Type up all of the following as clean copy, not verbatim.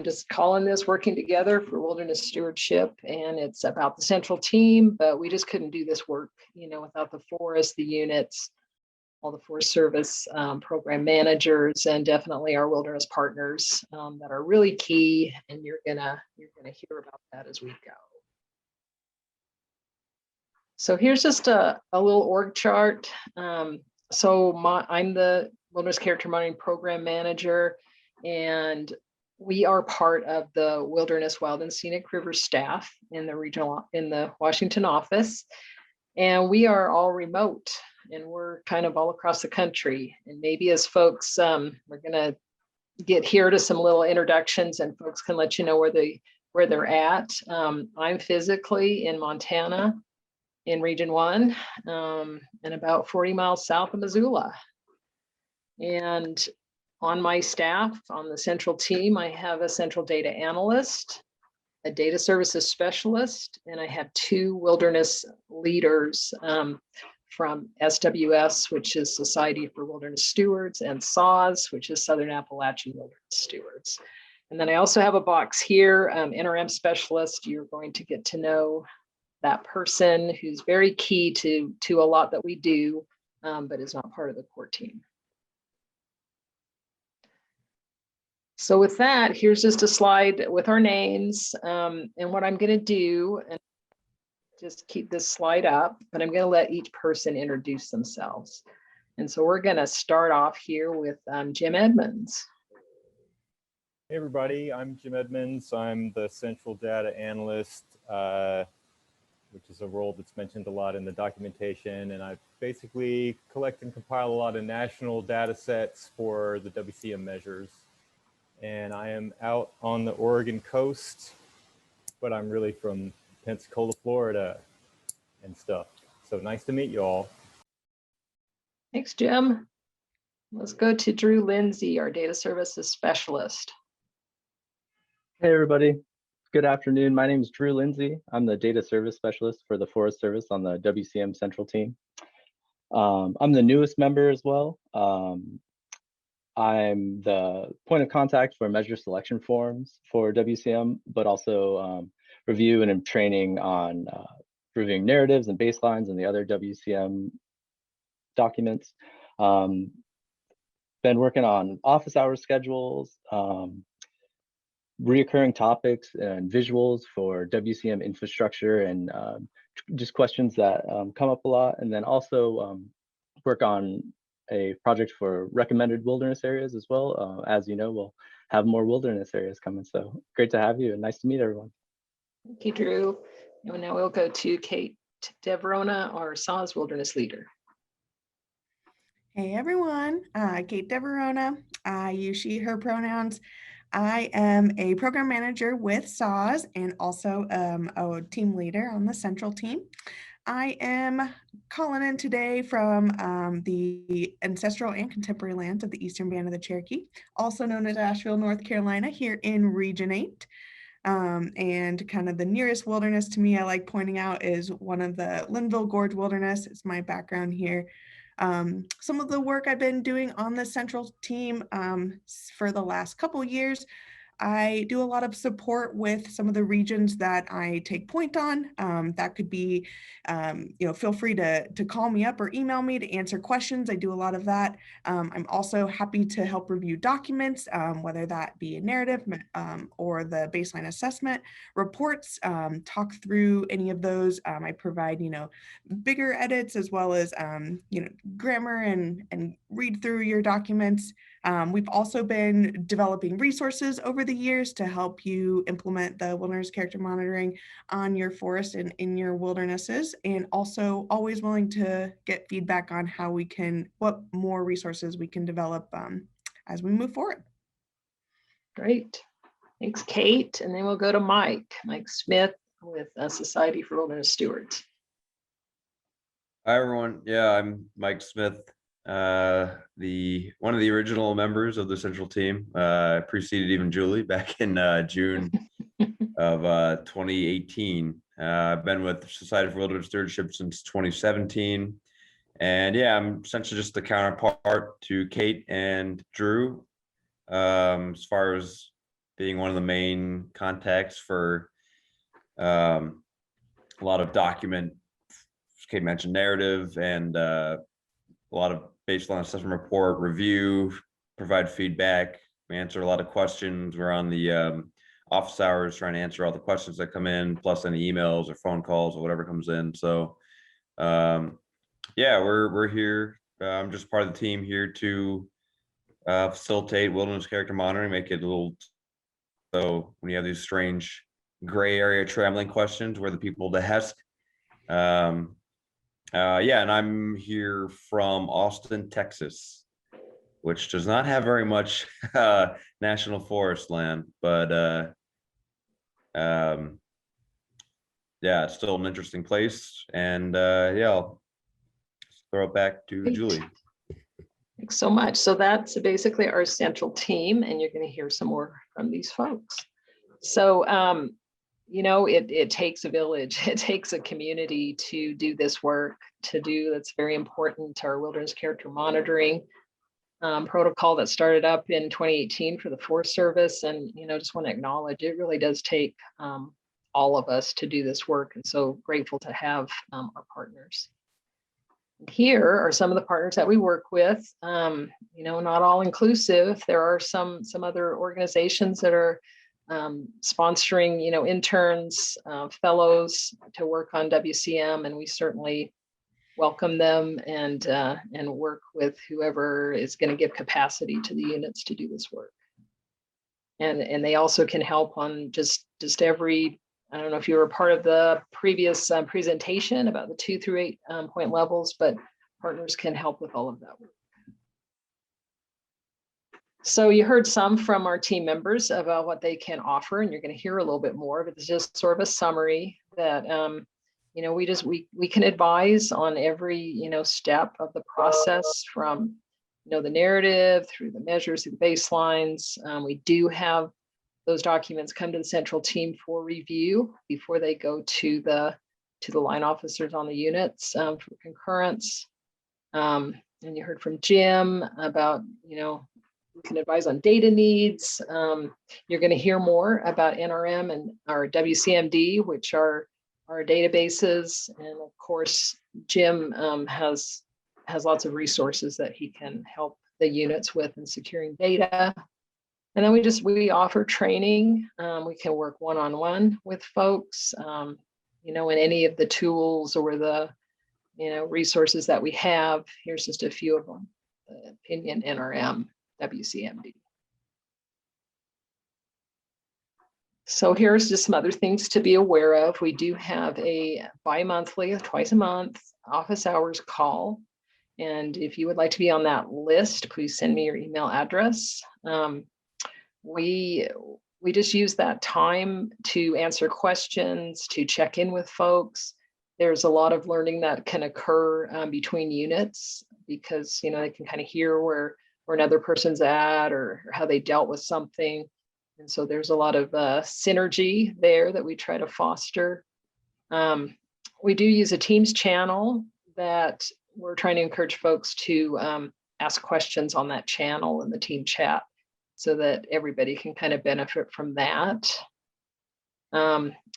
I'm just calling this Working Together for Wilderness Stewardship, and it's about the central team, but we just couldn't do this work, without the forest, the units, all the Forest Service program managers, and definitely our wilderness partners that are really key. And you're gonna hear about that as we go. So here's just a little org chart. I'm the Wilderness Character Monitoring Program Manager, and we are part of the Wilderness, Wild, and Scenic River staff in the Washington office. And we are all remote, and we're kind of all across the country. And maybe as folks, we're gonna get here to some little introductions, and folks can let you know where they're at. I'm physically in Montana, in Region 1, and about 40 miles south of Missoula. And on my staff, on the central team, I have a central data analyst, a data services specialist, and I have 2 wilderness leaders from SWS, which is Society for Wilderness Stewards, and SAWS, which is Southern Appalachian Wilderness Stewards. And then I also have a box here, interim specialist. You're going to get to know that person who's very key to a lot that we do, but is not part of the core team. So with that, here's just a slide with our names, and what I'm going to do, and just keep this slide up, but I'm going to let each person introduce themselves. And so we're going to start off here with Jim Edmonds. Hey everybody, I'm Jim Edmonds. I'm the Central Data Analyst, which is a role that's mentioned a lot in the documentation. And I basically collect and compile a lot of national data sets for the WCM measures. And I am out on the Oregon coast, but I'm really from Pensacola, Florida and stuff. So nice to meet you all. Thanks, Jim. Let's go to Drew Lindsey, our data services specialist. Hey everybody, good afternoon. My name is Drew Lindsey. I'm the data service specialist for the Forest Service on the WCM Central team. I'm the newest member as well. I'm the point of contact for measure selection forms for WCM, but also review and am training on reviewing narratives and baselines and the other WCM documents. Been working on office hour schedules, reoccurring topics and visuals for WCM infrastructure, and just questions that come up a lot. And then also work on a project for recommended wilderness areas as well. As you know, we'll have more wilderness areas coming. So great to have you and nice to meet everyone. Thank you, Drew. And now we'll go to Kate Varona, our SAWS wilderness leader. Hey everyone, Kate Varona. I use she, her pronouns. I am a program manager with SAWS and also a team leader on the central team. I am calling in today from the ancestral and contemporary lands of the Eastern Band of the Cherokee, also known as Asheville, North Carolina, here in Region 8. And kind of the nearest wilderness to me, I like pointing out, is one of the Linville Gorge Wilderness. It's my background here. Some of the work I've been doing on the central team for the last couple years, I do a lot of support with some of the regions that I take point on. That could be, feel free to call me up or email me to answer questions. I do a lot of that. I'm also happy to help review documents, whether that be a narrative or the baseline assessment reports, talk through any of those. I provide, bigger edits as well as, grammar and read through your documents. We've also been developing resources over the years to help you implement the wilderness character monitoring on your forest and in your wildernesses, and also always willing to get feedback on how we can, what more resources we can develop as we move forward. Great. Thanks, Kate. And then we'll go to Mike Smith with Society for Wilderness Stewards. Hi, everyone. Yeah, I'm Mike Smith, one of the original members of the central team. I preceded even Julie back in June of 2018. I've been with the Society for Wilderness Stewardship since 2017. And yeah, I'm essentially just the counterpart to Kate and Drew as far as being one of the main contacts for a lot of document, Kate mentioned narrative, and a lot of baseline assessment report review, provide feedback. We answer a lot of questions. We're on the office hours trying to answer all the questions that come in, plus any emails or phone calls or whatever comes in. So yeah, we're here. I'm just part of the team here to facilitate wilderness character monitoring, make it a little, so when you have these strange gray area traveling questions, we're the people to ask. Yeah, and I'm here from Austin, Texas, which does not have very much national forest land, but yeah, it's still an interesting place. And yeah, I'll throw it back to Great. Julie. Thanks so much. So that's basically our central team, and you're going to hear some more from these folks. So, you know, it takes a village, it takes a community to do this work, that's very important. Our wilderness character monitoring protocol that started up in 2018 for the Forest Service. And, you know, just want to acknowledge it really does take all of us to do this work. And so grateful to have our partners. Here are some of the partners that we work with. You know, not all inclusive. There are some other organizations that are sponsoring, you know, interns, fellows to work on WCM, and we certainly welcome them and work with whoever is going to give capacity to the units to do this work. And they also can help on just every, I don't know if you were part of the previous presentation about the 2 through 8 point levels, but partners can help with all of that work. So you heard some from our team members about what they can offer, and you're going to hear a little bit more, but it's just sort of a summary that, you know, we can advise on every, you know, step of the process, from, you know, the narrative through the measures, through the baselines. We do have those documents come to the central team for review before they go to the line officers on the units for concurrence. And you heard from Jim about, you know, we can advise on data needs. You're going to hear more about NRM and our WCMD, which are our databases. And of course, Jim has lots of resources that he can help the units with in securing data. And then we offer training. We can work one-on-one with folks, you know, in any of the tools or the, you know, resources that we have. Here's just a few of them: the Pinion, NRM, WCMD. So here's just some other things to be aware of. We do have a bi-monthly, twice a month office hours call. And if you would like to be on that list, please send me your email address. We just use that time to answer questions, to check in with folks. There's a lot of learning that can occur between units, because, you know, they can kind of hear where another person's at or how they dealt with something. And so there's a lot of synergy there that we try to foster. We do use a Teams channel that we're trying to encourage folks to ask questions on that channel in the team chat, so that everybody can kind of benefit from that.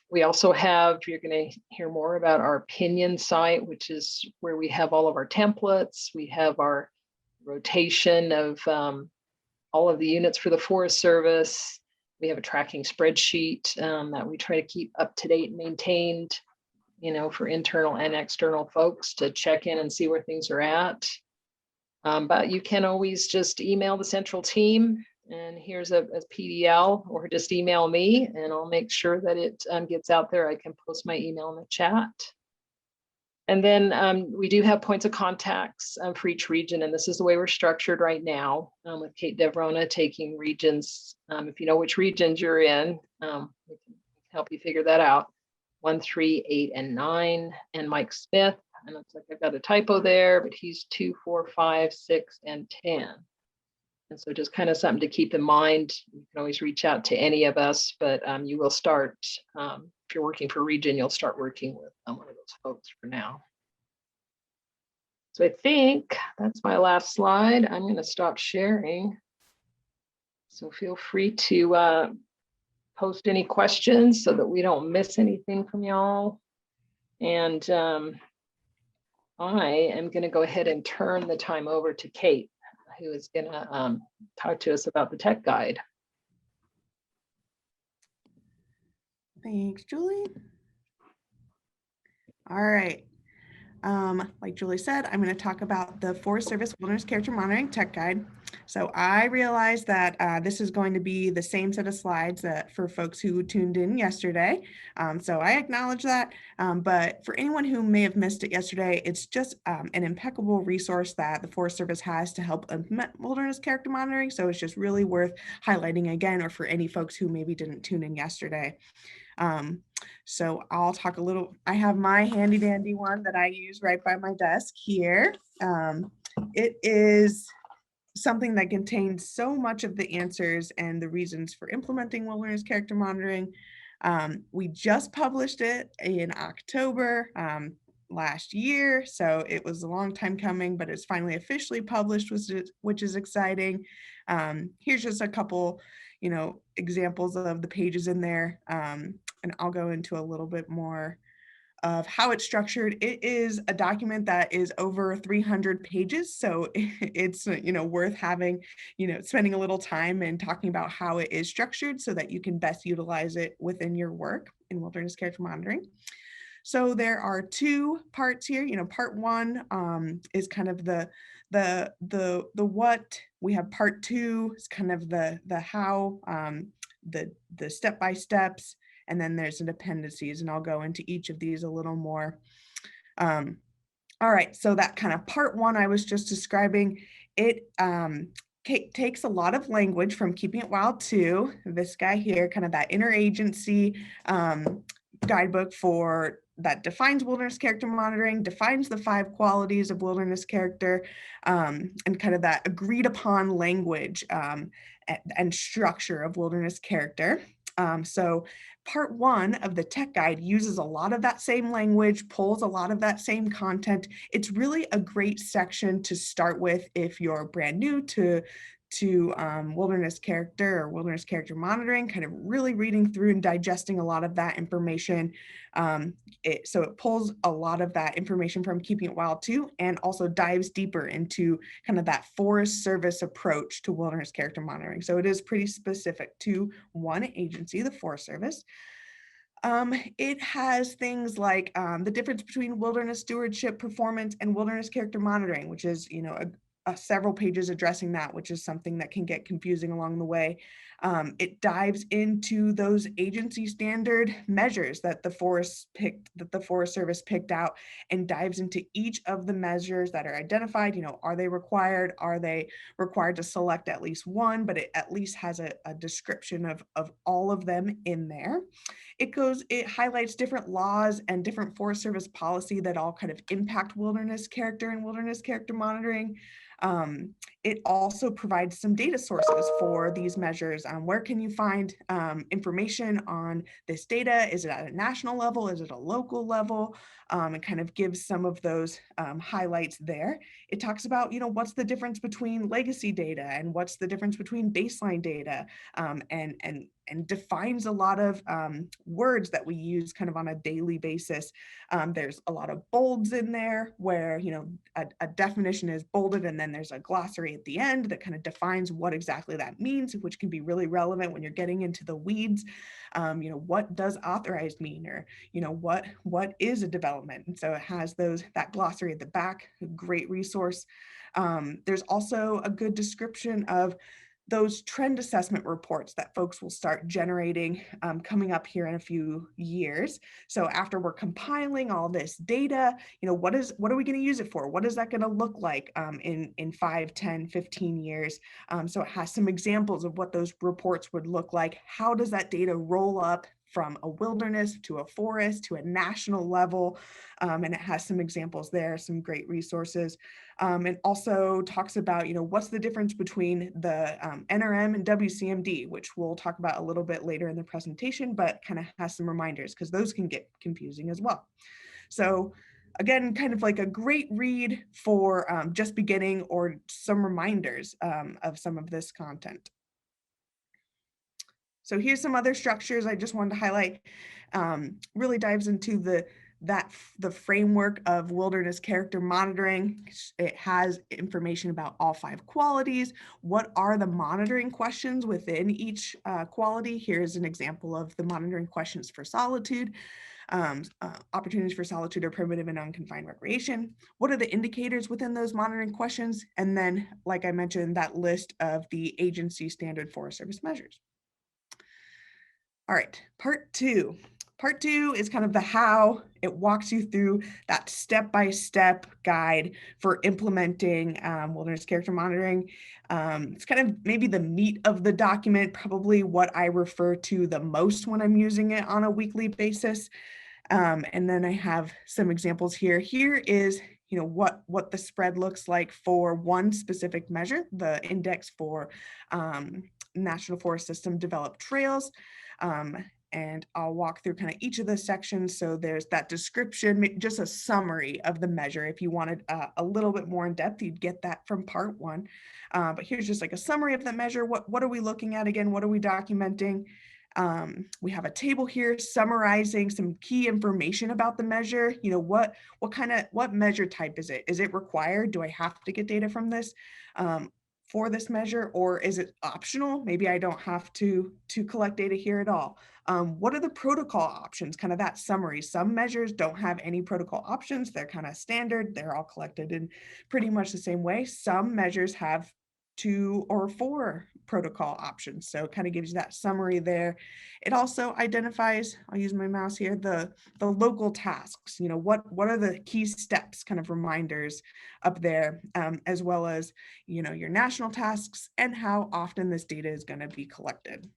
We also have, you're going to hear more about our Pinion site, which is where we have all of our templates. We have our rotation of all of the units for the Forest Service. We have a tracking spreadsheet that we try to keep up to date and maintained, you know, for internal and external folks to check in and see where things are at. But you can always just email the central team, and here's a PDL, or just email me and I'll make sure that it gets out there. I can post my email in the chat. And then we do have points of contacts for each region, and this is the way we're structured right now, with Kate Varona taking regions. If you know which regions you're in, we can help you figure that out. 1, 3, 8, and 9, and Mike Smith. And looks like I've got a typo there, but he's 2, 4, 5, 6, and 10. And so just kind of something to keep in mind. You can always reach out to any of us, but you will start, if you're working for region, you'll start working with one of those folks for now. So I think that's my last slide. I'm going to stop sharing. So feel free to post any questions so that we don't miss anything from y'all. And I am going to go ahead and turn the time over to Kate, who is going to talk to us about the tech guide. Thanks, Julie. All right. Like Julie said, I'm going to talk about the Forest Service Wilderness Character Monitoring Tech Guide. So I realized that this is going to be the same set of slides that for folks who tuned in yesterday. So I acknowledge that. But for anyone who may have missed it yesterday, it's just an impeccable resource that the Forest Service has to help implement wilderness character monitoring. So it's just really worth highlighting again, or for any folks who maybe didn't tune in yesterday. So I'll talk a little, I have my handy dandy one that I use right by my desk here. It is something that contains so much of the answers and the reasons for implementing wilderness character monitoring. We just published it in October last year, so it was a long time coming, but it's finally officially published, which is exciting. Here's just a couple, examples of the pages in there. And I'll go into a little bit more of how it's structured. It is a document that is over 300 pages. So it's, worth having, spending a little time and talking about how it is structured so that you can best utilize it within your work in wilderness character monitoring. So there are two parts here. Part one is kind of the what. We have part two is kind of the how, the step-by-steps, and then there's an appendices, and I'll go into each of these a little more. All right, so that kind of part one I was just describing, it takes a lot of language from Keeping It Wild 2, this guy here, kind of that interagency guidebook for that defines wilderness character monitoring, defines the 5 qualities of wilderness character, and kind of that agreed upon language and structure of wilderness character. So part one of the tech guide uses a lot of that same language, pulls a lot of that same content. It's really a great section to start with if you're brand new to wilderness character or wilderness character monitoring, kind of really reading through and digesting a lot of that information. So it pulls a lot of that information from Keeping It Wild 2 and also dives deeper into kind of that Forest Service approach to wilderness character monitoring. So it is pretty specific to one agency, the Forest Service. It has things like the difference between wilderness stewardship performance and wilderness character monitoring, which is, several pages addressing that, which is something that can get confusing along the way. It dives into those agency standard measures that the Forest Service picked out, and dives into each of the measures that are identified. Are they required? Are they required to select at least one? But it at least has a description of all of them in there. It highlights different laws and different Forest Service policy that all kind of impact wilderness character and wilderness character monitoring. It also provides some data sources for these measures. Where can you find information on this data? Is it at a national level? Is it a local level? It kind of gives some of those highlights there. It talks about, what's the difference between legacy data and what's the difference between baseline data, and defines a lot of words that we use kind of on a daily basis. There's a lot of bolds in there where, a definition is bolded and then there's a glossary at the end that kind of defines what exactly that means, which can be really relevant when you're getting into the weeds. What does authorized mean, or, what is a development? And so it has that glossary at the back, a great resource. There's also a good description of those trend assessment reports that folks will start generating coming up here in a few years. So after we're compiling all this data, what are we going to use it for? What is that going to look like in 5, 10, 15 years? So it has some examples of what those reports would look like. How does that data roll up from a wilderness to a forest to a national level? And it has some examples there, some great resources. And also talks about, what's the difference between the NRM and WCMD, which we'll talk about a little bit later in the presentation, but kind of has some reminders because those can get confusing as well. So again, kind of like a great read for just beginning or some reminders of some of this content. So here's some other structures I just wanted to highlight. Really dives into the framework of wilderness character monitoring. It has information about all 5 qualities. What are the monitoring questions within each quality? Here's an example of the monitoring questions for solitude. Opportunities for solitude or primitive and unconfined recreation. What are the indicators within those monitoring questions? And then, like I mentioned, that list of the agency standard Forest Service measures. All right, part 2. Part 2 is kind of the how. It walks you through that step-by-step guide for implementing wilderness character monitoring. It's kind of maybe the meat of the document, probably what I refer to the most when I'm using it on a weekly basis. And then I have some examples here. Here is, you know, what the spread looks like for one specific measure, the index for National Forest System developed trails. And I'll walk through kind of each of the sections. So there's that description, just a summary of the measure. If you wanted a little bit more in depth, you'd get that from part 1. But here's just like a summary of the measure. What are we looking at again? What are we documenting? We have a table here summarizing some key information about the measure. You know, what measure type is it? Is it required? Do I have to get data from this for this measure, or is it optional? Maybe I don't have to collect data here at all. What are the protocol options? Kind of that summary. Some measures don't have any protocol options. They're kind of standard. They're all collected in pretty much the same way. Some measures have 2 or 4 protocol options. So it kind of gives you that summary there. It also identifies, I'll use my mouse here, the local tasks. You know, what are the key steps, kind of reminders up there, as well as, you know, your national tasks and how often this data is going to be collected.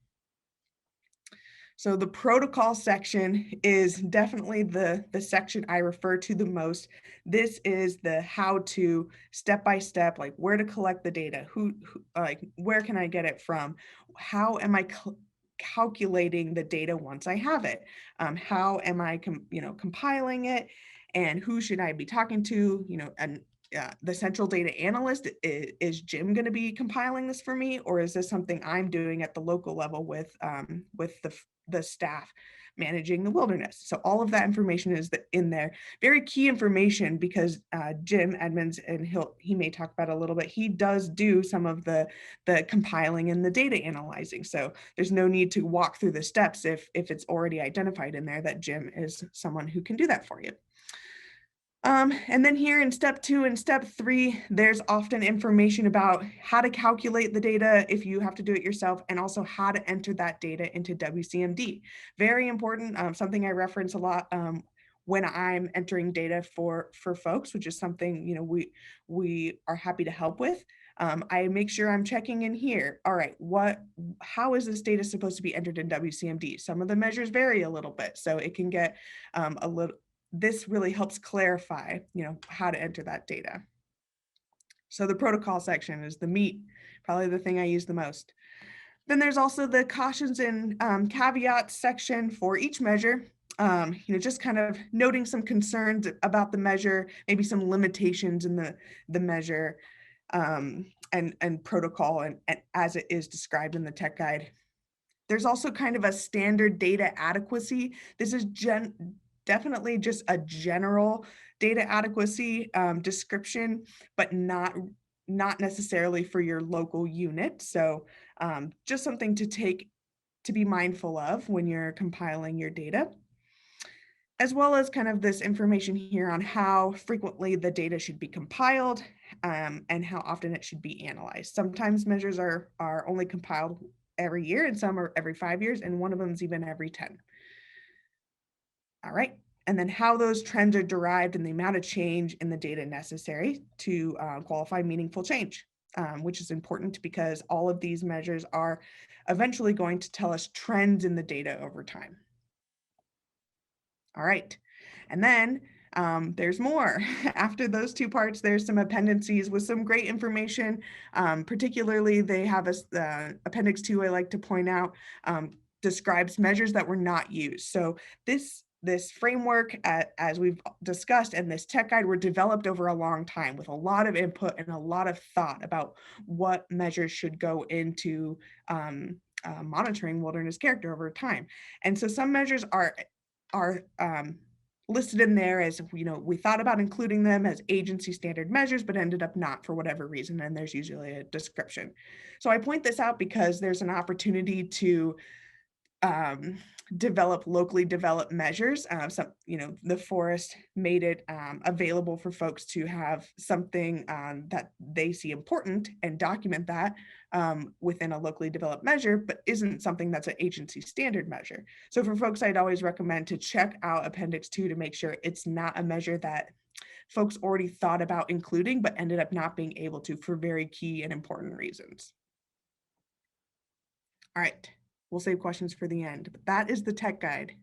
So the protocol section is definitely the section I refer to the most. This is the how to step-by-step, like where to collect the data, who like where can I get it from? How am I calculating the data once I have it? How am I compiling it? And who should I be talking to? You know, and the central data analyst, is Jim going to be compiling this for me, or is this something I'm doing at the local level with the staff managing the wilderness? So all of that information is in there. Very key information, because Jim Edmonds, and he may talk about it a little bit, he does do some of the compiling and the data analyzing. So there's no need to walk through the steps if it's already identified in there that Jim is someone who can do that for you. And then here in step 2 and step 3, there's often information about how to calculate the data if you have to do it yourself, and also how to enter that data into Wcmd. Very important, something I reference a lot when I'm entering data for folks, which is something, you know, we are happy to help with. I make sure I'm checking in here. All right, how is this data supposed to be entered in Wcmd? Some of the measures vary a little bit, so it can get this really helps clarify, you know, how to enter that data. So the protocol section is the meat, probably the thing I use the most. Then there's also the cautions and caveats section for each measure. You know, just kind of noting some concerns about the measure, maybe some limitations in the measure and protocol and as it is described in the tech guide. There's also kind of a standard data adequacy. This is definitely just a general data adequacy description, but not necessarily for your local unit. So just something to be mindful of when you're compiling your data, as well as kind of this information here on how frequently the data should be compiled and how often it should be analyzed. Sometimes measures are only compiled every year, and some are every 5 years, and one of them is even every 10. All right, and then how those trends are derived and the amount of change in the data necessary to qualify meaningful change, which is important because all of these measures are eventually going to tell us trends in the data over time. All right, and then there's more. After those 2 parts, there's some appendices with some great information. Particularly, they have Appendix II, I like to point out, describes measures that were not used. So this framework, as we've discussed, and this tech guide were developed over a long time with a lot of input and a lot of thought about what measures should go into monitoring wilderness character over time. And so some measures are listed in there as, you know, we thought about including them as agency standard measures, but ended up not for whatever reason. And there's usually a description. So I point this out because there's an opportunity to develop locally developed measures. Some, you know, the forest made it available for folks to have something that they see important and document that within a locally developed measure, but isn't something that's an agency standard measure. So for folks, I'd always recommend to check out Appendix 2 to make sure it's not a measure that folks already thought about including, but ended up not being able to for very key and important reasons. All right. We'll save questions for the end, but that is the tech guide.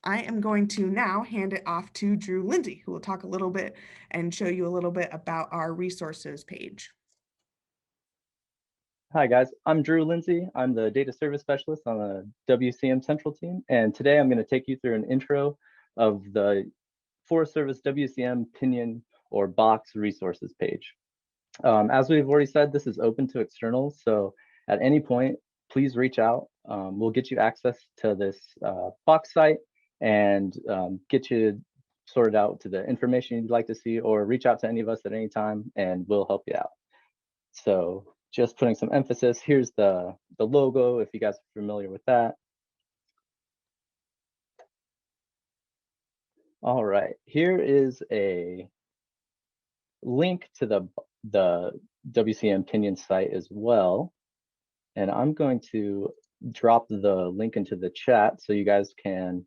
I am going to now hand it off to Drew Lindsey, who will talk a little bit and show you a little bit about our resources page. Hi guys, I'm Drew Lindsey. I'm the data service specialist on the WCM Central team. And today I'm going to take you through an intro of the Forest Service WCM Pinion or Box resources page. As we've already said, this is open to externals. So at any point, please reach out. We'll get you access to this box site and get you sorted out to the information you'd like to see, or reach out to any of us at any time and we'll help you out. So just putting some emphasis, here's the logo, if you guys are familiar with that. All right, here is a link to the WCM Pinion site as well. And I'm going to drop the link into the chat so you guys can,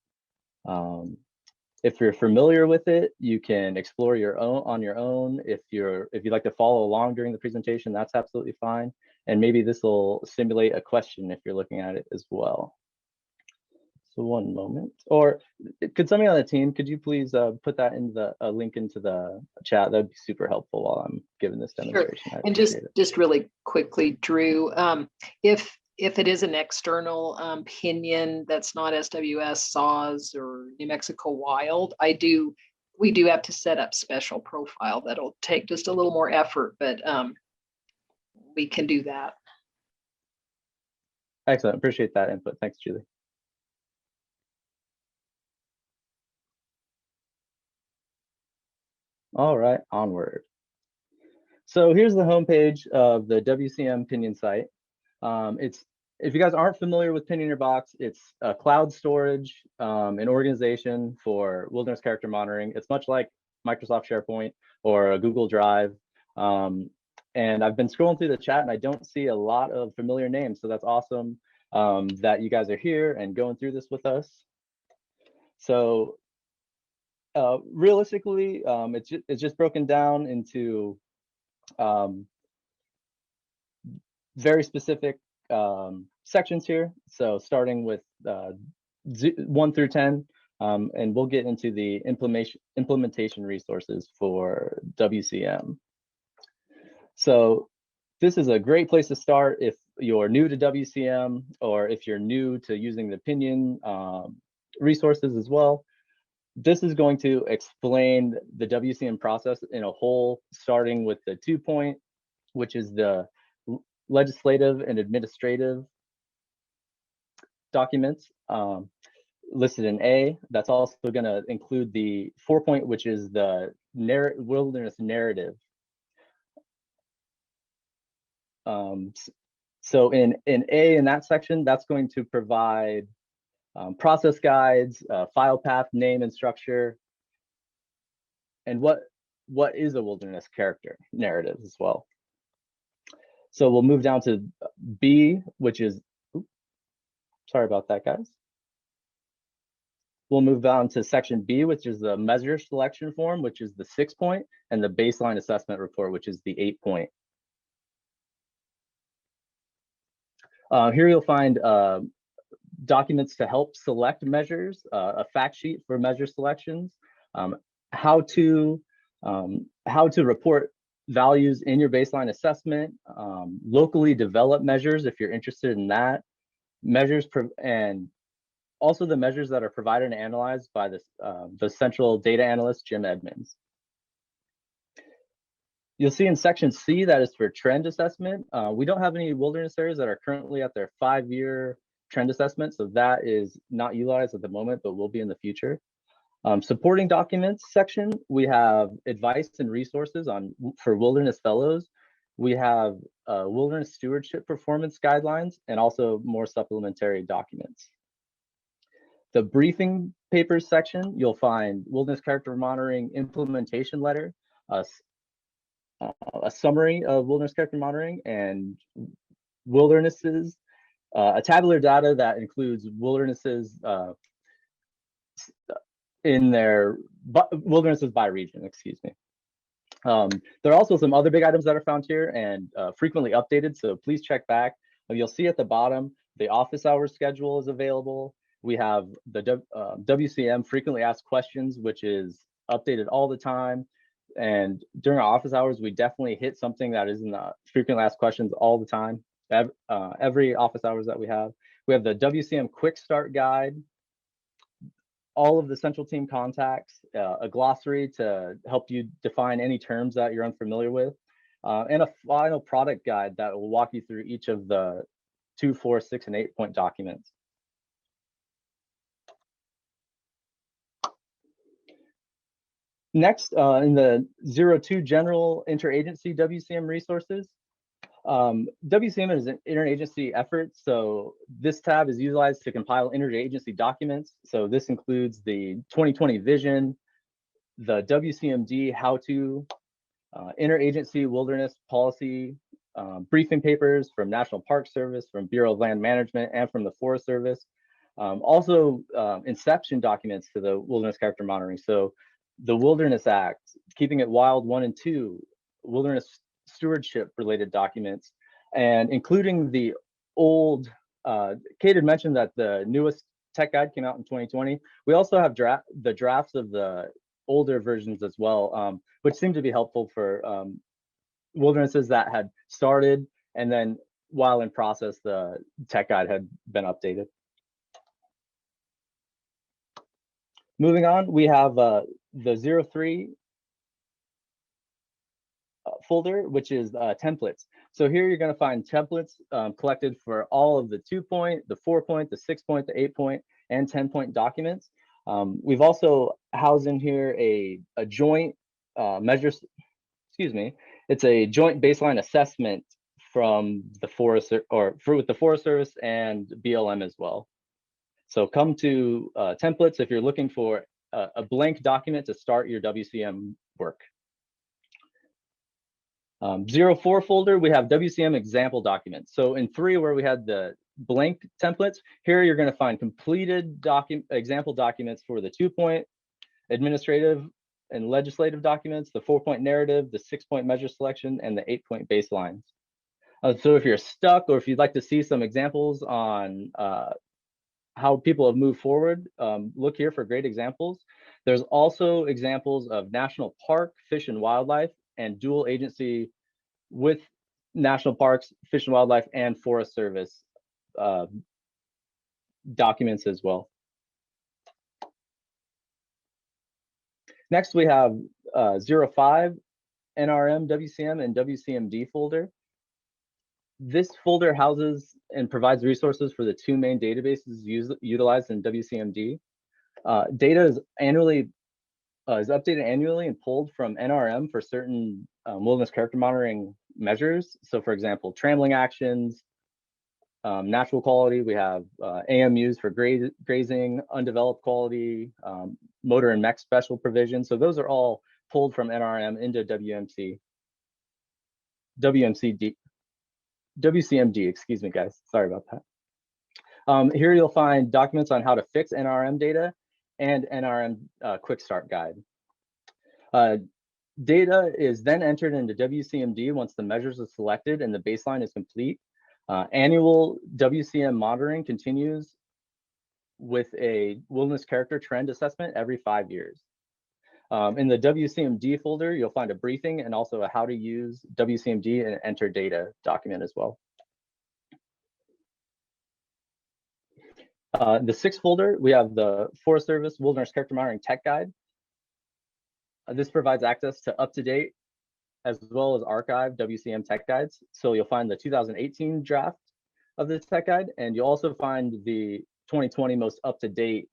if you're familiar with it, you can explore on your own. If you'd like to follow along during the presentation, that's absolutely fine. And maybe this will simulate a question if you're looking at it as well. So one moment, or could somebody on the team, could you please put that in a link into the chat? That'd be super helpful while I'm giving this demonstration. Sure. And just really quickly, Drew, if it is an external pinion that's not SWS, SAWS, or New Mexico Wild, we do have to set up special profile. That'll take just a little more effort, but we can do that. Excellent, appreciate that input. Thanks, Julie. All right, onward. So here's the homepage of the WCM Pinion site. If you guys aren't familiar with Pinion or Box, it's a cloud storage, an organization for wilderness character monitoring. It's much like Microsoft SharePoint or a Google Drive. And I've been scrolling through the chat and I don't see a lot of familiar names. So that's awesome that you guys are here and going through this with us. So realistically, it's just broken down into very specific sections here. So starting with 1 through 10, and we'll get into the implementation resources for WCM. So this is a great place to start if you're new to WCM or if you're new to using the Pinion resources as well. This is going to explain the WCM process in a whole, starting with the 2 point, which is the legislative and administrative documents listed in A. That's also going to include the 4 point, which is the wilderness narrative. So in A, in that section, that's going to provide process guides, file path, name and structure, and what is a wilderness character narrative as well. So we'll move down to B, which is, oops, sorry about that, guys. We'll move on to section B, which is the measure selection form, which is the 6 point, and the baseline assessment report, which is the 8 point. Here you'll find documents to help select measures, a fact sheet for measure selections, how to report values in your baseline assessment, locally developed measures if you're interested in that, measures, and also the measures that are provided and analyzed by the central data analyst, Jim Edmonds. You'll see in section C that is for trend assessment. We don't have any wilderness areas that are currently at their 5-year trend assessment, so that is not utilized at the moment, but will be in the future. Supporting documents section, we have advice and resources for wilderness fellows. We have wilderness stewardship performance guidelines and also more supplementary documents. The briefing papers section, you'll find wilderness character monitoring implementation letter, a summary of wilderness character monitoring and wildernesses, a tabular data that includes wildernesses in their wildernesses by region, excuse me. There are also some other big items that are found here and frequently updated, so please check back. You'll see at the bottom, the office hours schedule is available. We have the WCM frequently asked questions, which is updated all the time. And during our office hours, we definitely hit something that is in the frequently asked questions all the time. Every office hours that we have. We have the WCM quick start guide, all of the central team contacts, a glossary to help you define any terms that you're unfamiliar with, and a final product guide that will walk you through each of the 2, 4, 6, and 8-point documents. Next, in the 02 general interagency WCM resources, WCM is an interagency effort, so this tab is utilized to compile interagency documents. So this includes the 2020 vision, the WCMD how-to, interagency wilderness policy, briefing papers from National Park Service, from Bureau of Land Management, and from the Forest Service. Also, inception documents to the wilderness character monitoring. So the Wilderness Act, Keeping It Wild 1 and 2, wilderness stewardship related documents, and including the old, Kate had mentioned that the newest tech guide came out in 2020. We also have the drafts of the older versions as well, which seem to be helpful for wildernesses that had started, and then while in process, the tech guide had been updated. Moving on, we have the 03 folder, which is templates. So here you're going to find templates collected for all of the 2-point, the 4-point, the 6-point, the 8-point, and 10-point documents. We've also housed in here a joint measures, excuse me, it's a joint baseline assessment from the Forest with the Forest Service and BLM as well. So come to templates if you're looking for a blank document to start your WCM work. 04 folder, we have WCM example documents. So in 3, where we had the blank templates, here you're going to find completed example documents for the 2-point administrative and legislative documents, the 4-point narrative, the 6-point measure selection, and the 8-point baselines. So if you're stuck, or if you'd like to see some examples on how people have moved forward, look here for great examples. There's also examples of national park, fish and wildlife, and dual agency with national parks, fish and wildlife, and Forest Service documents as well. Next, we have 05 NRM, WCM, and WCMD folder. This folder houses and provides resources for the 2 main databases utilized in WCMD. Data is updated annually and pulled from NRM for certain wilderness character monitoring measures. So for example, trambling actions, natural quality, we have AMUs for grazing, undeveloped quality, motor and mech special provisions. So those are all pulled from NRM into WCMD, excuse me, guys. Sorry about that. Here you'll find documents on how to fix NRM data and NRM quick start guide. Data is then entered into WCMD once the measures are selected and the baseline is complete. Annual WCM monitoring continues with a wilderness character trend assessment every 5 years. In the WCMD folder, you'll find a briefing and also a how to use WCMD and enter data document as well. The 6th folder, we have the Forest Service Wilderness Character Monitoring Tech Guide. This provides access to up-to-date as well as archive WCM tech guides. So you'll find the 2018 draft of the tech guide, and you'll also find the 2020 most up-to-date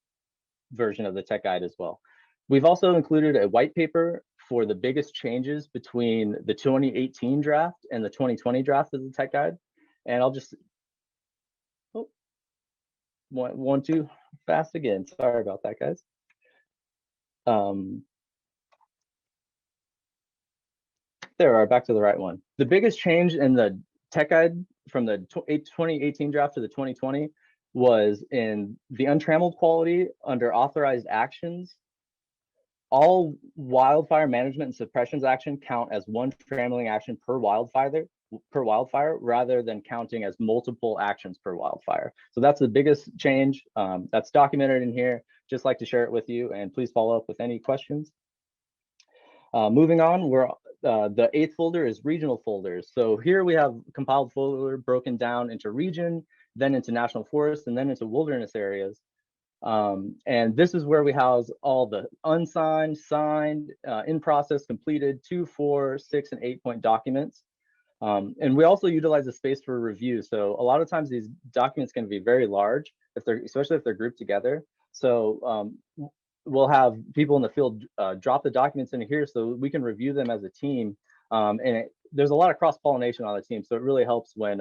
version of the tech guide as well. We've also included a white paper for the biggest changes between the 2018 draft and the 2020 draft of the tech guide. And I'll just, one too fast again. Sorry about that, guys. There we are, back to the right one. The biggest change in the tech guide from the 2018 draft to the 2020 was in the untrammeled quality under authorized actions. All wildfire management and suppressions action count as one trammeling action per wildfire rather than counting as multiple actions per wildfire. So that's the biggest change that's documented in here. Just like to share it with you, and please follow up with any questions. Moving on, the 8th folder is regional folders. So here we have compiled folder broken down into region, then into national forest, and then into wilderness areas. And this is where we house all the unsigned, signed, in process, completed 2, 4, 6, and 8-point documents. And we also utilize the space for review. So a lot of times these documents can be very large, especially if they're grouped together. So we'll have people in the field drop the documents into here so we can review them as a team. And there's a lot of cross-pollination on the team. So it really helps when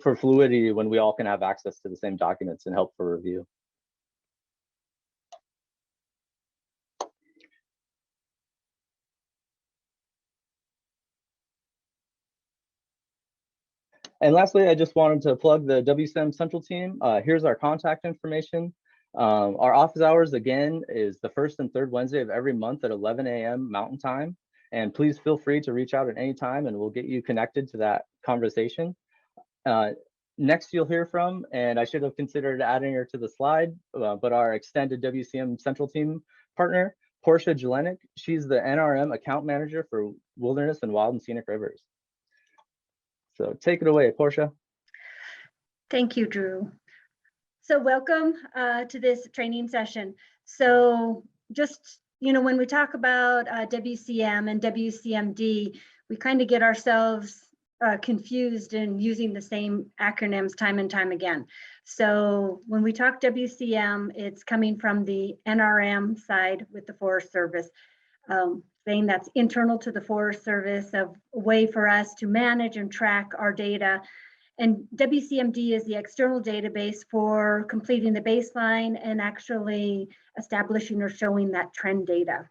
for fluidity, when we all can have access to the same documents and help for review. And lastly, I just wanted to plug the WCM Central team. Here's our contact information. Our office hours, again, is the 1st and 3rd Wednesday of every month at 11 a.m. Mountain Time. And please feel free to reach out at any time and we'll get you connected to that conversation. Next, you'll hear from, and I should have considered adding her to the slide, but our extended WCM Central team partner, Portia Jelinek. She's the NRM account manager for Wilderness and Wild and Scenic Rivers. So take it away, Portia. Thank you, Drew. So welcome to this training session. So just, when we talk about WCM and WCMD, we kind of get ourselves confused in using the same acronyms time and time again. So when we talk WCM, it's coming from the NRM side with the Forest Service, saying that's internal to the Forest Service, a way for us to manage and track our data. And WCMD is the external database for completing the baseline and actually establishing or showing that trend data.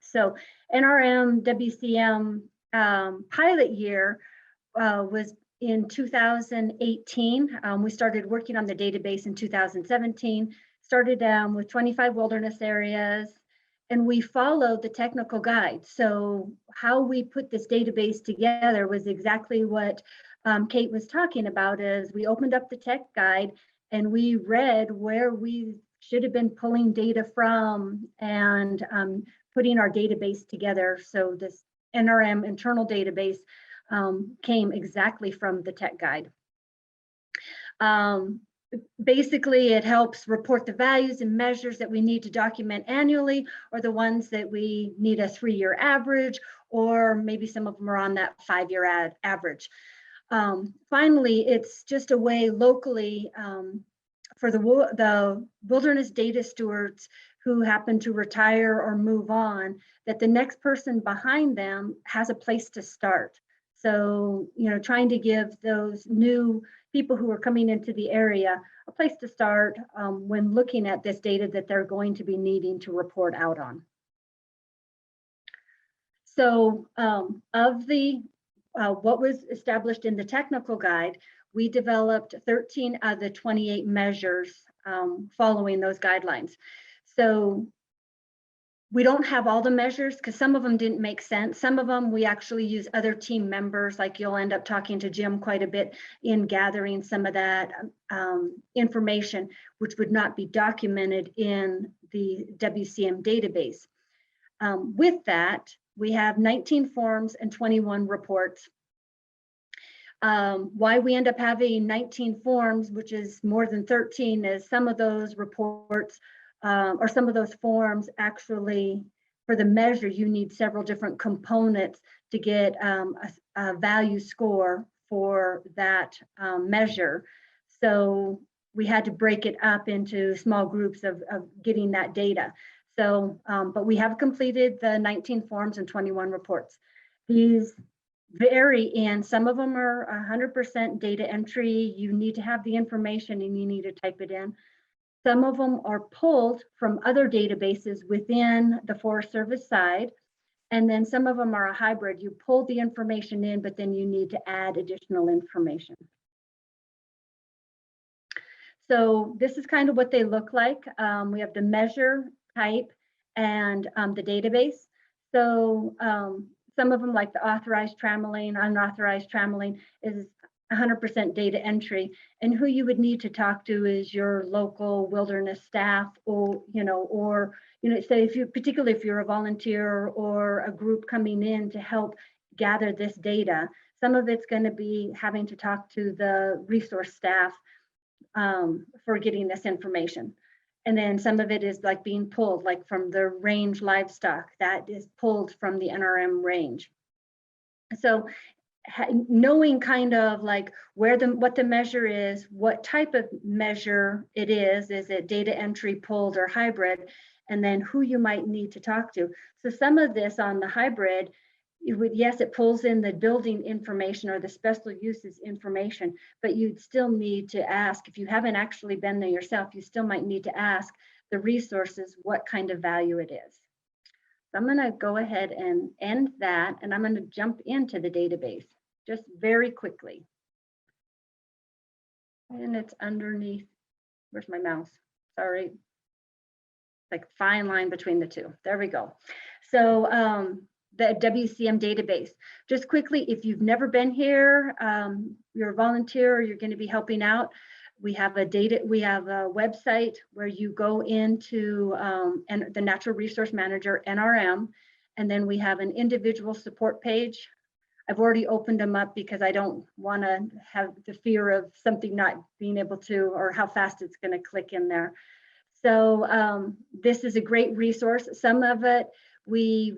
So NRM WCM pilot year was in 2018. We started working on the database in 2017, started with 25 wilderness areas, and we followed the technical guide. So how we put this database together was exactly what Kate was talking about. Is we opened up the tech guide and we read where we should have been pulling data from and putting our database together. So this NRM internal database came exactly from the tech guide. Basically, it helps report the values and measures that we need to document annually, or the ones that we need a 3-year average, or maybe some of them are on that 5-year average. Finally, it's just a way locally for the wilderness data stewards who happen to retire or move on, that the next person behind them has a place to start. So, trying to give those new people who are coming into the area a place to start when looking at this data that they're going to be needing to report out on. So of the what was established in the technical guide, we developed 13 of the 28 measures following those guidelines. So we don't have all the measures because some of them didn't make sense. Some of them we actually use other team members, like you'll end up talking to Jim quite a bit in gathering some of that information, which would not be documented in the WCM database. With that, we have 19 forms and 21 reports. Why we end up having 19 forms, which is more than 13, is some of those reports or some of those forms actually for the measure, you need several different components to get a value score for that measure. So we had to break it up into small groups of getting that data. So, but we have completed the 19 forms and 21 reports. These vary in, some of them are 100% data entry. You need to have the information and you need to type it in. Some of them are pulled from other databases within the Forest Service side. And then some of them are a hybrid. You pull the information in, but then you need to add additional information. So this is kind of what they look like. We have the measure, type, and the database. So some of them, like the authorized trammeling, unauthorized trammeling, is 100% data entry. And who you would need to talk to is your local wilderness staff, or say if you, particularly if you're a volunteer or a group coming in to help gather this data. Some of it's going to be having to talk to the resource staff for getting this information. And then some of it is like being pulled, like from the range livestock, that is pulled from the NRM range. So knowing kind of like what the measure is, what type of measure it is it data entry, pulled, or hybrid, and then who you might need to talk to. So some of this on the hybrid, yes, it pulls in the building information or the special uses information, but you'd still need to ask, if you haven't actually been there yourself, you still might need to ask the resources what kind of value it is. So I'm going to go ahead and end that, and I'm going to jump into the database just very quickly. And it's underneath, where's my mouse? Sorry. Like fine line between the two. There we go. So the WCM database. Just quickly, if you've never been here, you're a volunteer or you're going to be helping out, we have a website where you go into and the Natural Resource Manager, NRM, and then we have an individual support page. I've already opened them up because I don't want to have the fear of something not being able to, or how fast it's going to click in there. So this is a great resource. Some of it we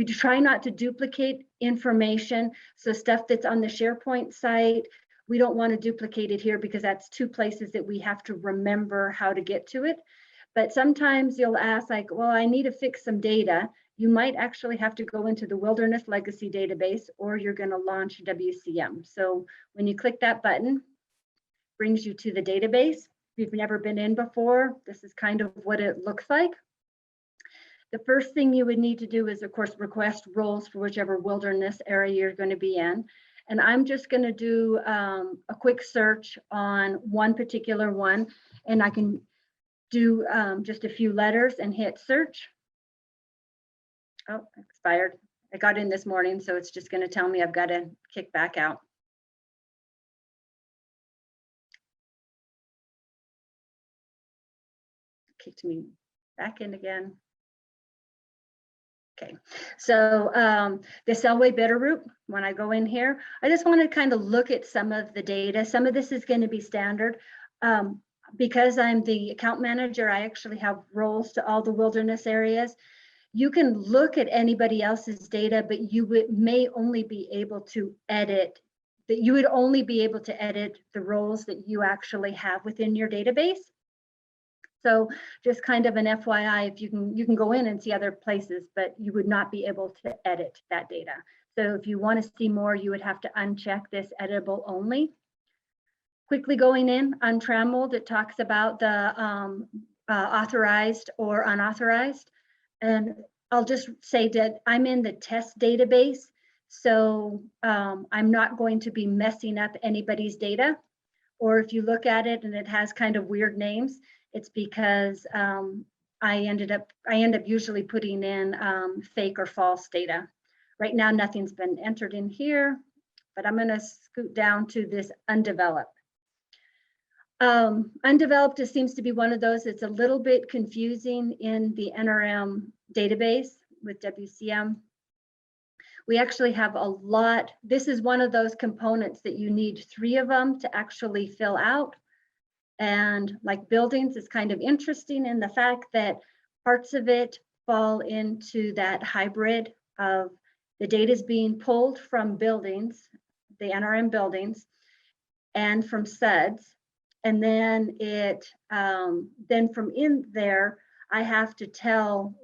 try not to duplicate information. So stuff that's on the SharePoint site, we don't want to duplicate it here because that's two places that we have to remember how to get to it. But sometimes you'll ask like, well, I need to fix some data. You might actually have to go into the Wilderness Legacy database, or you're going to launch WCM. So when you click that button, it brings you to the database. If you've never been in before, this is kind of what it looks like. The first thing you would need to do is, of course, request roles for whichever wilderness area you're going to be in. And I'm just going to do a quick search on one particular one, and I can do just a few letters and hit search. Oh, expired. I got in this morning, so it's just going to tell me I've got to kick back out. Kicked me back in again. Okay, so the Selway Bitterroot, when I go in here, I just want to kind of look at some of the data. Some of this is going to be standard. Because I'm the account manager, I actually have roles to all the wilderness areas. You can look at anybody else's data, but you may only be able to edit, you would only be able to edit the roles that you actually have within your database. So just kind of an FYI, if you can go in and see other places, but you would not be able to edit that data. So if you want to see more, you would have to uncheck this editable only. Quickly going in, untrammeled, it talks about the authorized or unauthorized. And I'll just say that I'm in the test database, so I'm not going to be messing up anybody's data. Or if you look at it and it has kind of weird names, it's because I end up usually putting in fake or false data. Right now, nothing's been entered in here, but I'm going to scoot down to this undeveloped. Undeveloped seems to be one of those that's a little bit confusing in the NRM database with WCM. We actually have a lot. This is one of those components that you need 3 of them to actually fill out. And like buildings is kind of interesting in the fact that parts of it fall into that hybrid of the data is being pulled from buildings, the NRM buildings, and from SUDS. And then then from in there, I have to tell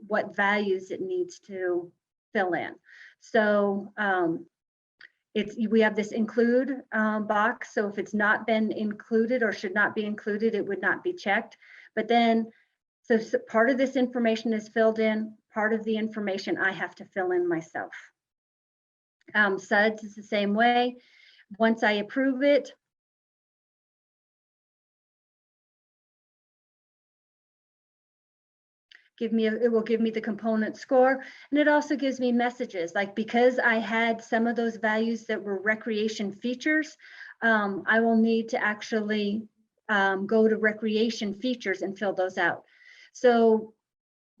what values it needs to fill in. So we have this include box. So if it's not been included or should not be included, it would not be checked. But then, so part of this information is filled in, part of the information I have to fill in myself. SUDS is the same way. Once I approve it, it will give me the component score, and it also gives me messages, like because I had some of those values that were recreation features, I will need to actually go to recreation features and fill those out. So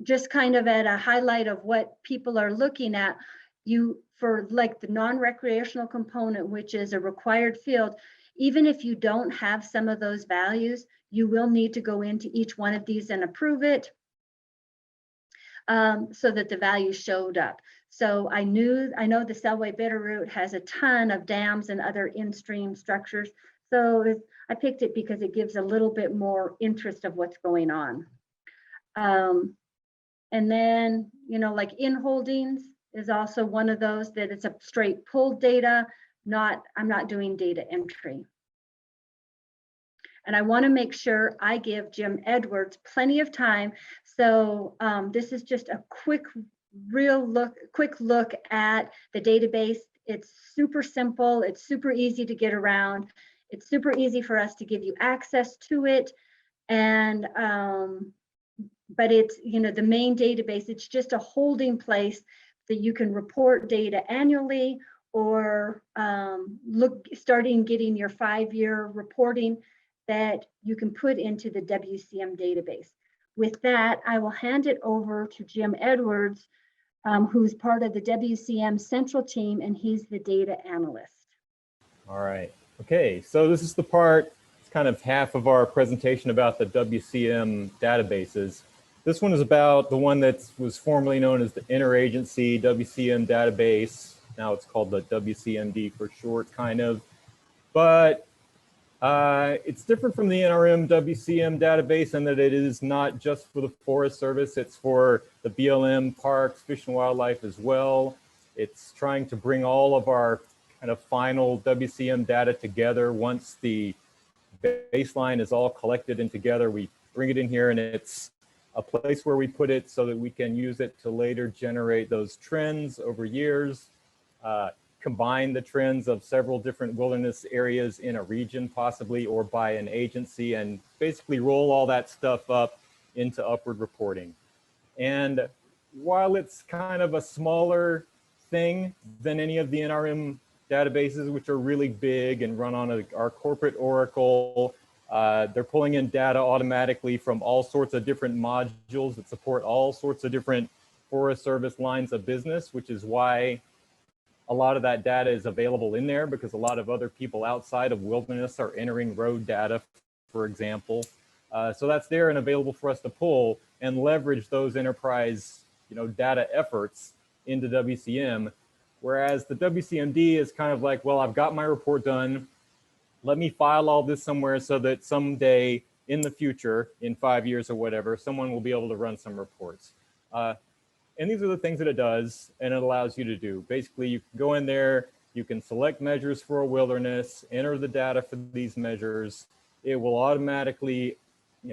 just kind of at a highlight of what people are looking at, for like the non-recreational component, which is a required field, even if you don't have some of those values, you will need to go into each one of these and approve it so that the value showed up. So I know the Selway Bitterroot has a ton of dams and other in-stream structures. So I picked it because it gives a little bit more interest of what's going on. And then, like in holdings is also one of those that it's a straight pulled data, I'm not doing data entry. And I want to make sure I give Jim Edwards plenty of time. So this is just a quick look at the database. It's super simple. It's super easy to get around. It's super easy for us to give you access to it. And but it's, the main database, it's just a holding place that you can report data annually or starting getting your 5-year reporting that you can put into the WCM database. With that, I will hand it over to Jim Edwards, who's part of the WCM central team, and he's the data analyst. All right. Okay, so this is the part, it's kind of half of our presentation about the WCM databases. This one is about the one that was formerly known as the Interagency WCM database. Now it's called the WCMD for short, kind of. But it's different from the NRM WCM database in that it is not just for the Forest Service, it's for the BLM, parks, fish and wildlife as well. It's trying to bring all of our kind of final WCM data together. Once the baseline is all collected and together, we bring it in here, and it's a place where we put it so that we can use it to later generate those trends over years, combine the trends of several different wilderness areas in a region possibly, or by an agency, and basically roll all that stuff up into upward reporting. And while it's kind of a smaller thing than any of the NRM databases, which are really big and run on our corporate Oracle, they're pulling in data automatically from all sorts of different modules that support all sorts of different Forest Service lines of business, which is why a lot of that data is available in there, because a lot of other people outside of wilderness are entering road data, for example. So that's there and available for us to pull and leverage those enterprise, data efforts into WCM. Whereas the WCMD is kind of like, well, I've got my report done. Let me file all this somewhere so that someday in the future, in 5 years or whatever, someone will be able to run some reports. And these are the things that it does and it allows you to do. Basically, you can go in there, you can select measures for a wilderness, enter the data for these measures. It will automatically,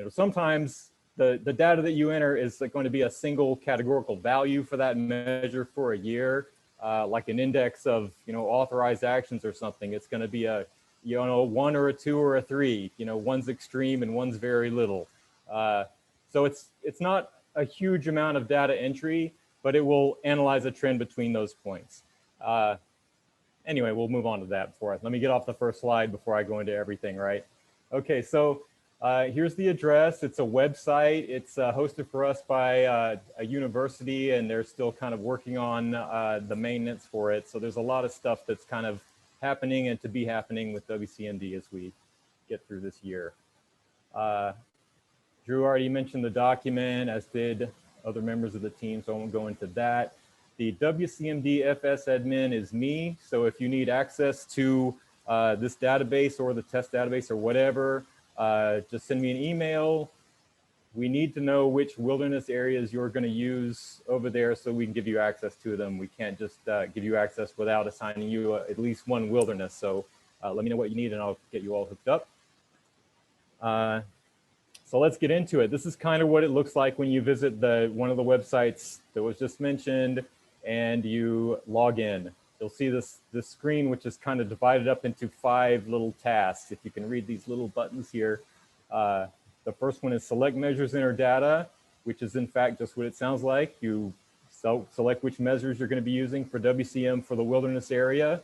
sometimes the data that you enter is going to be a single categorical value for that measure for a year, like an index of, authorized actions or something. It's going to be a, 1 or a 2 or a 3, one's extreme and one's very little. So it's not a huge amount of data entry, but it will analyze a trend between those points. Anyway, we'll move on to that let me get off the first slide before I go into everything, right? Okay, so here's the address. It's a website. It's hosted for us by a university, and they're still kind of working on the maintenance for it. So there's a lot of stuff that's kind of happening and to be happening with WCMD as we get through this year. Drew already mentioned the document, as did other members of the team, so I won't go into that. The WCMD FS admin is me. So if you need access to this database or the test database or whatever, just send me an email. We need to know which wilderness areas you're going to use over there so we can give you access to them. We can't just give you access without assigning you at least one wilderness. So let me know what you need and I'll get you all hooked up. So let's get into it. This is kind of what it looks like when you visit one of the websites that was just mentioned and you log in. You'll see this screen, which is kind of divided up into 5 little tasks. If you can read these little buttons here. The first one is select measures, enter data, which is in fact just what it sounds like. You select which measures you're going to be using for WCM for the wilderness area.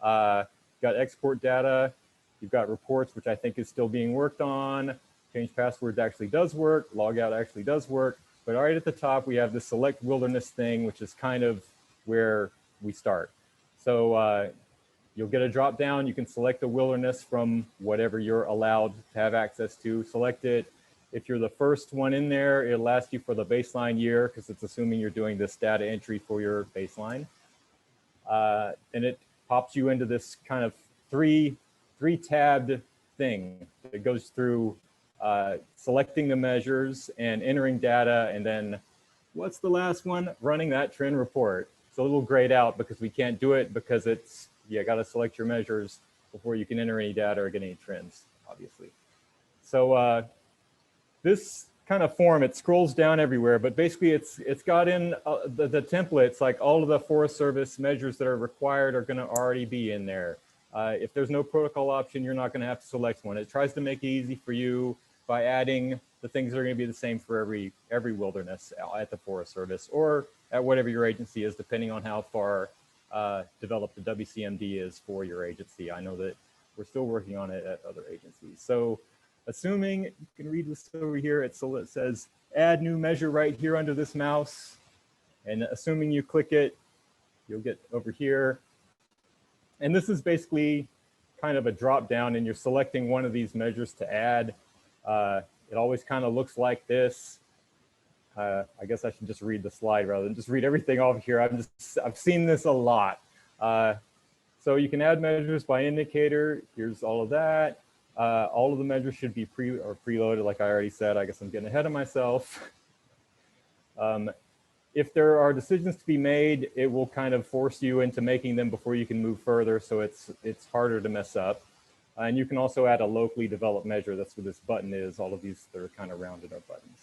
You've got export data. You've got reports, which I think is still being worked on. Change passwords actually does work. Logout actually does work. But right at the top, we have the select wilderness thing, which is kind of where we start. So you'll get a drop down. You can select a wilderness from whatever you're allowed to have access to. Select it. If you're the first one in there, it'll ask you for the baseline year because it's assuming you're doing this data entry for your baseline. And it pops you into this kind of three tabbed thing that goes through selecting the measures and entering data. And then what's the last one? Running that trend report. It's a little grayed out because we can't do it because it's, you got to select your measures before you can enter any data or get any trends, obviously. So this kind of form, it scrolls down everywhere, but basically it's got in the templates, like all of the Forest Service measures that are required are going to already be in there. If there's no protocol option, you're not going to have to select one. It tries to make it easy for you by adding the things that are going to be the same for every wilderness at the Forest Service or at whatever your agency is, depending on how far developed the WCMD is for your agency. I know that we're still working on it at other agencies. So assuming, you can read this over here, it says add new measure right here under this mouse. And assuming you click it, you'll get over here. And this is basically kind of a drop down and you're selecting one of these measures to add. It always kind of looks like this. I guess I should just read the slide rather than just read everything off here. I've seen this a lot. So you can add measures by indicator. Here's all of that. All of the measures should be preloaded, like I already said. I guess I'm getting ahead of myself. If there are decisions to be made, it will kind of force you into making them before you can move further. So it's harder to mess up. And you can also add a locally developed measure. That's what this button is. All of these, they're kind of rounded up buttons.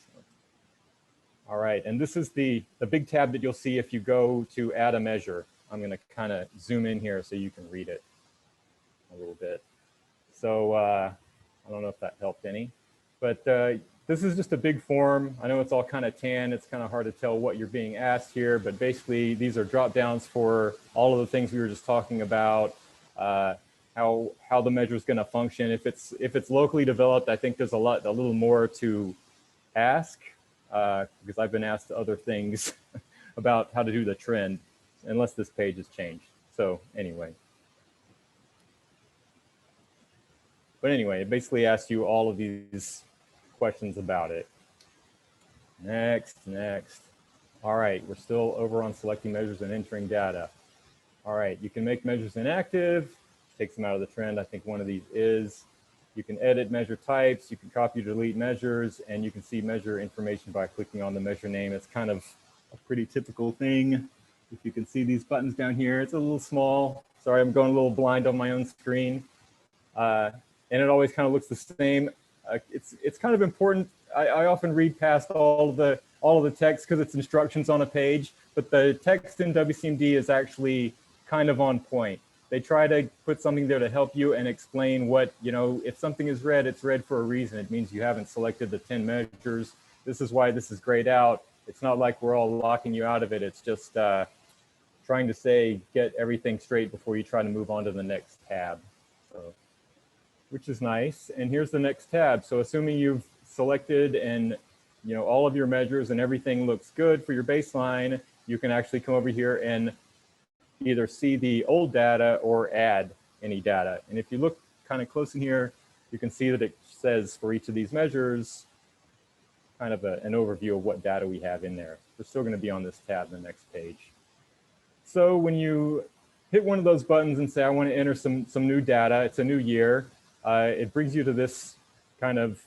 All right, and this is the big tab that you'll see if you go to add a measure. I'm going to kind of zoom in here so you can read it a little bit. So I don't know if that helped any, but this is just a big form. I know it's all kind of tan. It's kind of hard to tell what you're being asked here, but basically these are drop downs for all of the things we were just talking about, how the measure is going to function. If it's locally developed, I think there's a little more to ask because I've been asked other things about how to do the trend, unless this page has changed. So anyway. But anyway, it basically asks you all of these questions about it. Next. All right, we're still over on selecting measures and entering data. All right, you can make measures inactive, takes them out of the trend. I think one of these is. You can edit measure types, you can copy or delete measures, and you can see measure information by clicking on the measure name. It's kind of a pretty typical thing. If you can see these buttons down here, it's a little small. Sorry, I'm going a little blind on my own screen. And it always kind of looks the same. It's kind of important. I often read past all of the text because it's instructions on a page, but the text in WCMD is actually kind of on point. They try to put something there to help you and explain what, if something is red, it's red for a reason. It means you haven't selected the 10 measures. This is why this is grayed out. It's not like we're all locking you out of it. It's just trying to say, get everything straight before you try to move on to the next tab. So, which is nice. And here's the next tab. So assuming you've selected and all of your measures and everything looks good for your baseline, you can actually come over here and either see the old data or add any data. And if you look kind of close in here, you can see that it says for each of these measures, kind of an overview of what data we have in there. We're still going to be on this tab in the next page. So when you hit one of those buttons and say, I want to enter some new data, it's a new year, it brings you to this kind of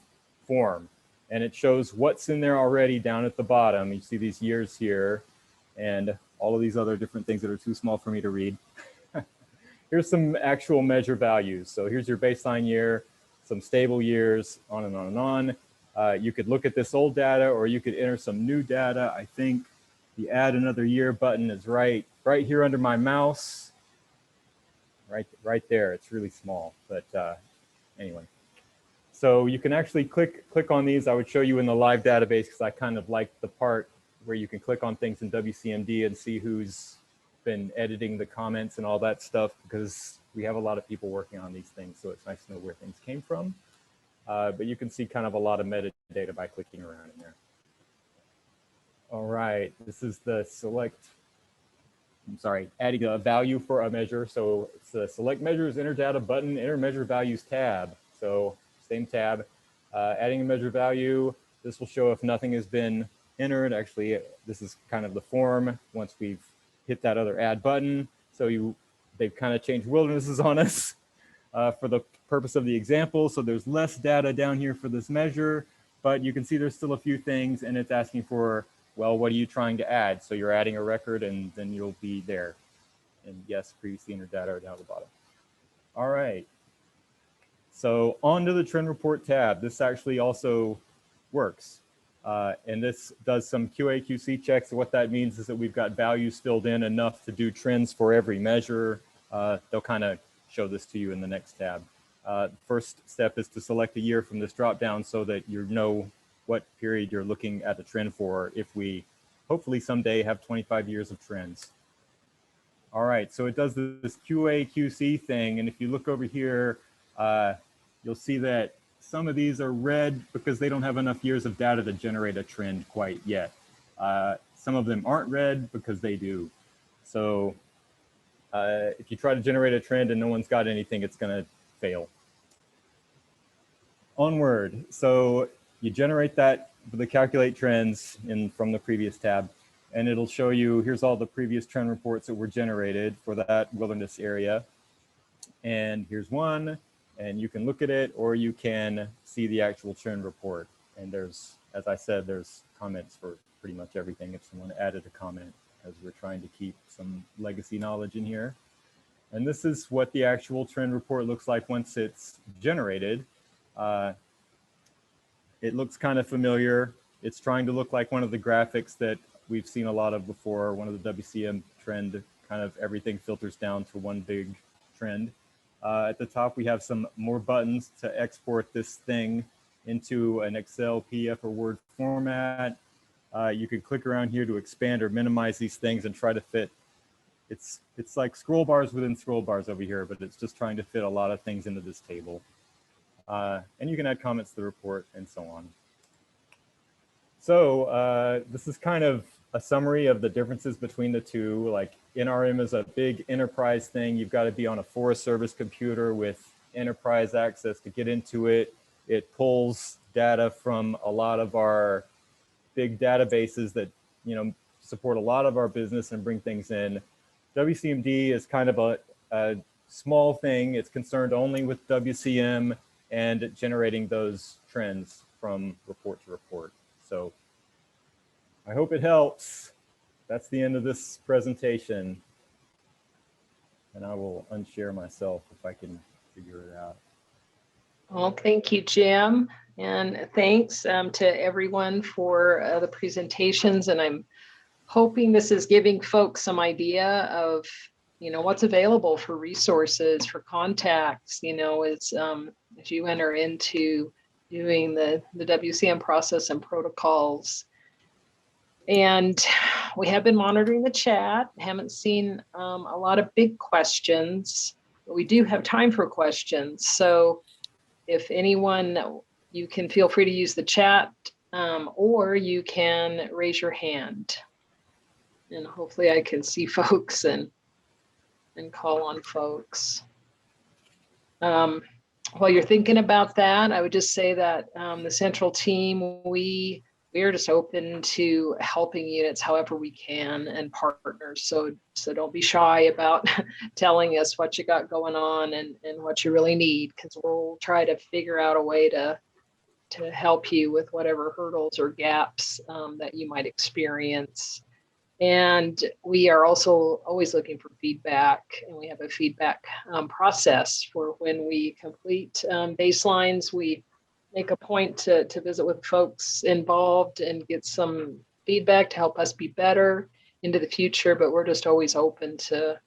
form. And it shows what's in there already down at the bottom. You see these years here and all of these other different things that are too small for me to read. Here's some actual measure values. So here's your baseline year, some stable years, on and on and on. You could look at this old data or you could enter some new data. I think the add another year button is right here under my mouse. Right there, it's really small, but anyway. So you can actually click on these. I would show you in the live database because I kind of like the part where you can click on things in WCMD and see who's been editing the comments and all that stuff, because we have a lot of people working on these things, so it's nice to know where things came from. But you can see kind of a lot of metadata by clicking around in there. All right, this is the adding a value for a measure. So it's the select measures, enter data button, enter measure values tab. So same tab, adding a measure value. This will show if nothing has been entered. Actually, this is kind of the form once we've hit that other add button. So they've kind of changed wildernesses on us for the purpose of the example. So there's less data down here for this measure, but you can see there's still a few things and it's asking for, well, what are you trying to add? So you're adding a record and then you'll be there. And yes, previously entered data are down at the bottom. All right. So on to the trend report tab. This actually also works. And this does some QA/QC checks. So what that means is that we've got values filled in enough to do trends for every measure. They'll kind of show this to you in the next tab. First step is to select a year from this dropdown so that you know what period you're looking at the trend for if we hopefully someday have 25 years of trends. All right, so it does this QA/QC thing. And if you look over here, you'll see that some of these are red because they don't have enough years of data to generate a trend quite yet. Some of them aren't red because they do. So if you try to generate a trend and no one's got anything, it's going to fail. Onward. So you generate that with the calculate trends from the previous tab, and it'll show you here's all the previous trend reports that were generated for that wilderness area. And here's one. And you can look at it or you can see the actual trend report. And there's, as I said, there's comments for pretty much everything if someone added a comment, as we're trying to keep some legacy knowledge in here. And this is what the actual trend report looks like once it's generated. It looks kind of familiar. It's trying to look like one of the graphics that we've seen a lot of before, one of the WCM trend, kind of everything filters down to one big trend. At the top, we have some more buttons to export this thing into an Excel, PDF, or Word format. You can click around here to expand or minimize these things and try to fit. It's like scroll bars within scroll bars over here, but it's just trying to fit a lot of things into this table. And you can add comments to the report and so on. So this is kind of a summary of the differences between the two. Like NRM is a big enterprise thing. You've got to be on a Forest Service computer with enterprise access to get into it. It pulls data from a lot of our big databases that support a lot of our business and bring things in. WCMD is kind of a small thing. It's concerned only with WCM and generating those trends from report to report. So I hope it helps. That's the end of this presentation. And I will unshare myself if I can figure it out. Well, thank you, Jim. And thanks to everyone for the presentations. And I'm hoping this is giving folks some idea of, what's available for resources, for contacts, as you enter into doing the WCM process and protocols. And we have been monitoring the chat. Haven't seen a lot of big questions, but we do have time for questions. So if anyone, you can feel free to use the chat or you can raise your hand. And hopefully I can see folks and call on folks. While you're thinking about that, I would just say that the central team, we we are just open to helping units however we can and partners. So don't be shy about telling us what you got going on and what you really need, because we'll try to figure out a way to help you with whatever hurdles or gaps that you might experience. And we are also always looking for feedback, and we have a feedback process for when we complete baselines. We make a point to visit with folks involved and get some feedback to help us be better into the future. But we're just always open to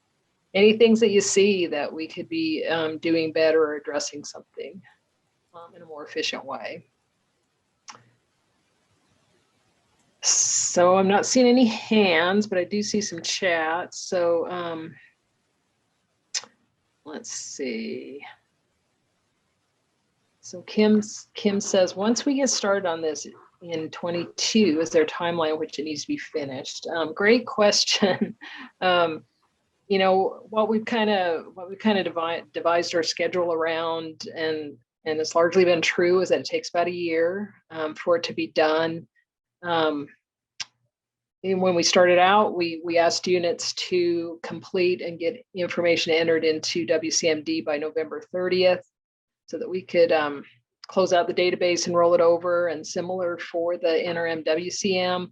any things that you see that we could be doing better or addressing something in a more efficient way. So I'm not seeing any hands, but I do see some chats. So let's see. So Kim says, once we get started on this in 22, is there a timeline in which it needs to be finished? Great question. You know, what we've kind of devised our schedule around, and it's largely been true, is that it takes about a year for it to be done. And when we started out, we asked units to complete and get information entered into WCMD by November 30th, so that we could close out the database and roll it over, and similar for the interim WCM.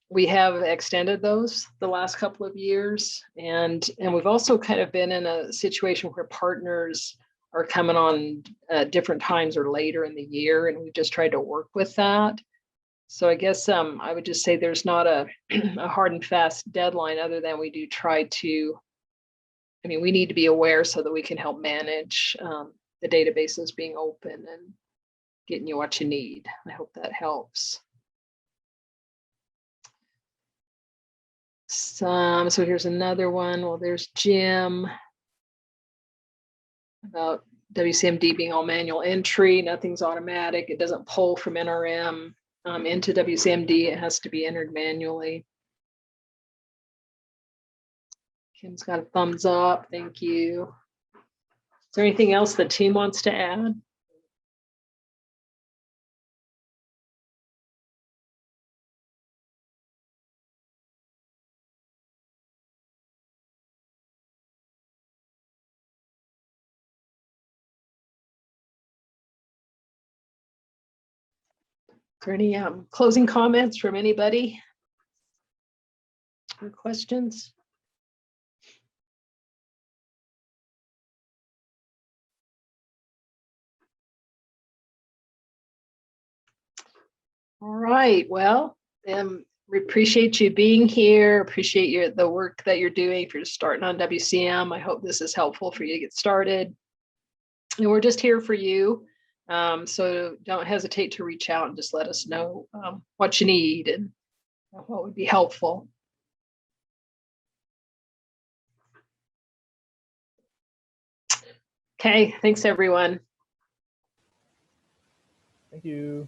We have extended those the last couple of years, and we've also kind of been in a situation where partners are coming on different times or later in the year, and we just tried to work with that. So I guess I would just say there's not a hard and fast deadline, other than we do try to, I mean, we need to be aware so that we can help manage the databases being open and getting you what you need. I hope that helps. So here's another one. Well, there's Jim about WCMD being all manual entry. Nothing's automatic. It doesn't pull from NRM into WCMD. It has to be entered manually. Kim's got a thumbs up. Thank you. Is there anything else the team wants to add? Is there any closing comments from anybody or questions? All right, well, we appreciate you being here, appreciate the work that you're doing if you're starting on WCM. I hope this is helpful for you to get started. And we're just here for you. So don't hesitate to reach out and just let us know what you need and what would be helpful. Okay, thanks everyone. Thank you.